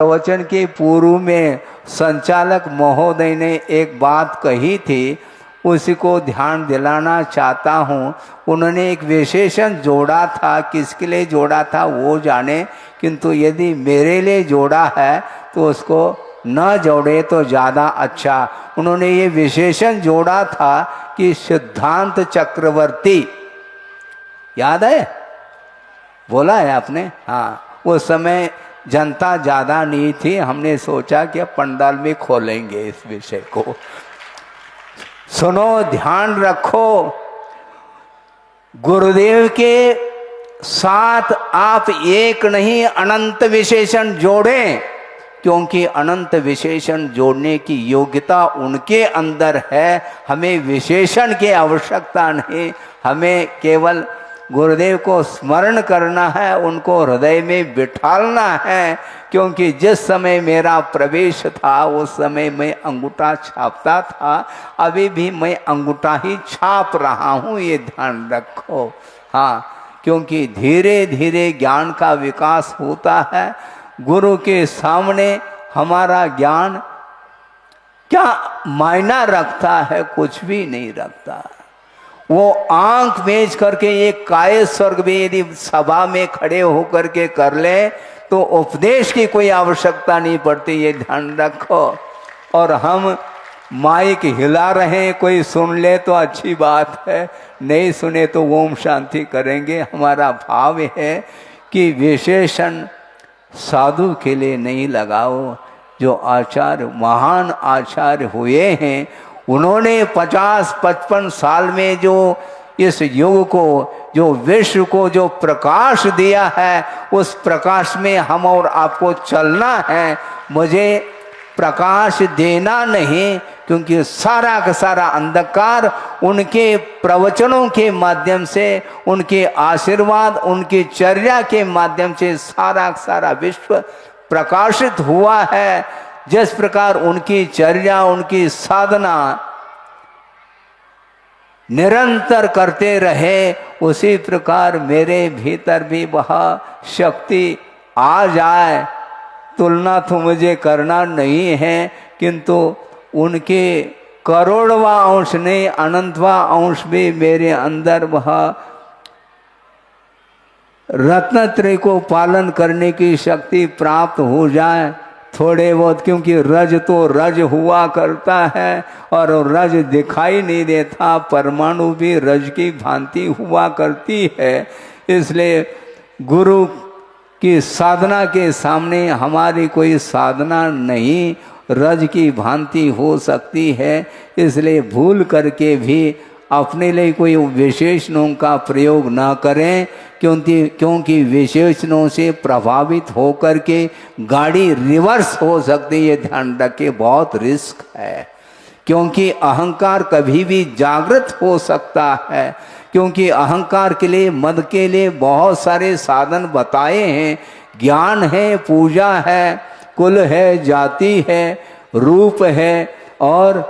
प्रवचन के पूर्व में संचालक महोदय ने एक बात कही थी, उसी को ध्यान दिलाना चाहता हूँ। उन्होंने एक विशेषण जोड़ा था, किसके लिए जोड़ा था वो जाने, किंतु यदि मेरे लिए जोड़ा है तो उसको न जोड़े तो ज़्यादा अच्छा। उन्होंने ये विशेषण जोड़ा था कि सिद्धांत चक्रवर्ती, याद है, बोला है आपने? हाँ, उस समय जनता ज़्यादा नहीं थी, हमने सोचा कि अब पंडाल में खोलेंगे इस विषय को। सुनो, ध्यान रखो, गुरुदेव के साथ आप एक नहीं अनंत विशेषण जोड़ें, क्योंकि अनंत विशेषण जोड़ने की योग्यता उनके अंदर है। हमें विशेषण की आवश्यकता नहीं, हमें केवल गुरुदेव को स्मरण करना है, उनको हृदय में बिठालना है। क्योंकि जिस समय मेरा प्रवेश था उस समय मैं अंगूठा छापता था, अभी भी मैं अंगूठा ही छाप रहा हूँ, ये ध्यान रखो। हाँ, क्योंकि धीरे धीरे ज्ञान का विकास होता है। गुरु के सामने हमारा ज्ञान क्या मायना रखता है? कुछ भी नहीं रखता। वो आंख बेच करके एक काय स्वर्ग भी यदि सभा में खड़े होकर के कर ले तो उपदेश की कोई आवश्यकता नहीं पड़ती, ये ध्यान रखो। और हम माइक हिला रहे हैं, कोई सुन ले तो अच्छी बात है, नहीं सुने तो ओम शांति करेंगे। हमारा भाव है कि विशेषण साधु के लिए नहीं लगाओ। जो आचार्य, महान आचार्य हुए हैं, उन्होंने 50-55 साल में जो इस युग को, जो विश्व को जो प्रकाश दिया है, उस प्रकाश में हम और आपको चलना है। मुझे प्रकाश देना नहीं, क्योंकि सारा का सारा अंधकार उनके प्रवचनों के माध्यम से, उनके आशीर्वाद, उनकी चर्या के माध्यम से सारा का सारा विश्व प्रकाशित हुआ है। जिस प्रकार उनकी चर्या, उनकी साधना निरंतर करते रहे, उसी प्रकार मेरे भीतर भी वह शक्ति आ जाए। तुलना तो मुझे करना नहीं है, किंतु उनके करोड़वा अंश नहीं, अनंतवा अंश भी मेरे अंदर वह रत्नत्रय को पालन करने की शक्ति प्राप्त हो जाए थोड़े बहुत। क्योंकि रज तो रज हुआ करता है और रज दिखाई नहीं देता, परमाणु भी रज की भांति हुआ करती है। इसलिए गुरु की साधना के सामने हमारी कोई साधना नहीं रज की भांति हो सकती है। इसलिए भूल करके भी अपने लिए कोई विशेषणों का प्रयोग ना करें, क्योंकि विशेषणों से प्रभावित होकर के गाड़ी रिवर्स हो सकती है। ध्यान रखें, बहुत रिस्क है, क्योंकि अहंकार कभी भी जागृत हो सकता है। क्योंकि अहंकार के लिए, मद के लिए बहुत सारे साधन बताए हैं। ज्ञान है, पूजा है, कुल है, जाति है, रूप है और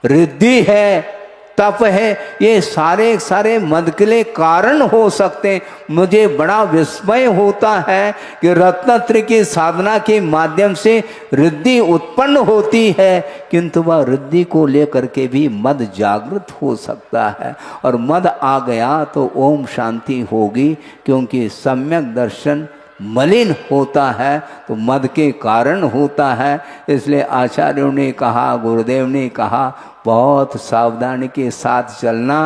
रिद्धि है, तप है, ये सारे मद के लिए कारण हो सकते हैं। मुझे बड़ा विस्मय होता है कि रत्नत्रय की साधना के माध्यम से रिद्धि उत्पन्न होती है, किंतु वह रिद्धि को लेकर के भी मद जागृत हो सकता है। और मद आ गया तो ओम शांति होगी, क्योंकि सम्यक दर्शन मलिन होता है तो मद के कारण होता है। इसलिए आचार्यों ने कहा, गुरुदेव ने कहा, बहुत सावधानी के साथ चलना।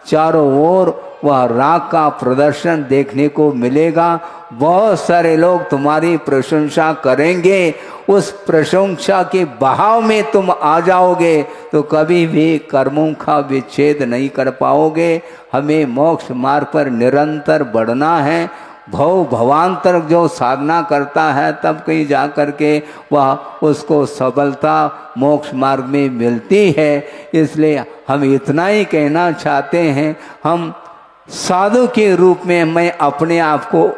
चारों ओर वह राग का प्रदर्शन देखने को मिलेगा। बहुत सारे लोग तुम्हारी प्रशंसा करेंगे, उस प्रशंसा के बहाव में तुम आ जाओगे तो कभी भी कर्मों का विच्छेद नहीं कर पाओगे। हमें मोक्ष मार्ग पर निरंतर बढ़ना है। भवांतर जो साधना करता है तब कहीं जा कर के वह उसको सफलता मोक्ष मार्ग में मिलती है। इसलिए हम इतना ही कहना चाहते हैं, हम साधु के रूप में मैं अपने आप को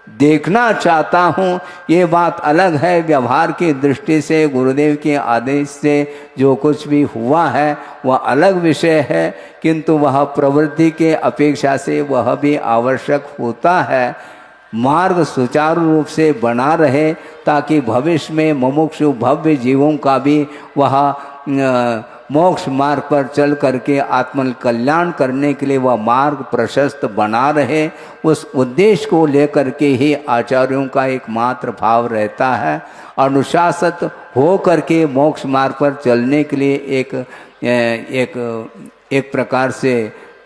देखना चाहता हूँ। ये बात अलग है, व्यवहार की दृष्टि से गुरुदेव के आदेश से जो कुछ भी हुआ है वह अलग विषय है, किंतु वह प्रवृत्ति के अपेक्षा से वह भी आवश्यक होता है। मार्ग सुचारू रूप से बना रहे, ताकि भविष्य में मुमुक्षु भव्य जीवों का भी वह मोक्ष मार्ग पर चल करके आत्म कल्याण करने के लिए वह मार्ग प्रशस्त बना रहे। उस उद्देश्य को लेकर के ही आचार्यों का एकमात्र भाव रहता है। अनुशासित हो करके मोक्ष मार्ग पर चलने के लिए एक प्रकार से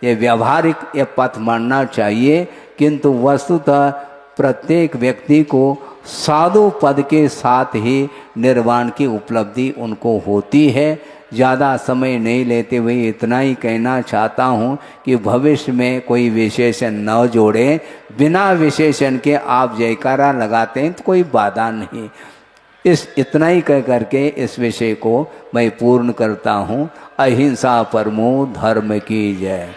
ये व्यावहारिक ये पथ मानना चाहिए, किंतु वस्तुतः प्रत्येक व्यक्ति को साधु पद के साथ ही निर्वाण की उपलब्धि उनको होती है। ज़्यादा समय नहीं लेते हुए इतना ही कहना चाहता हूँ कि भविष्य में कोई विशेषण न जोड़ें। बिना विशेषण के आप जयकारा लगाते हैं तो कोई बाधा नहीं। इतना ही कह करके इस विषय को मैं पूर्ण करता हूँ। अहिंसा परमो धर्म की जय।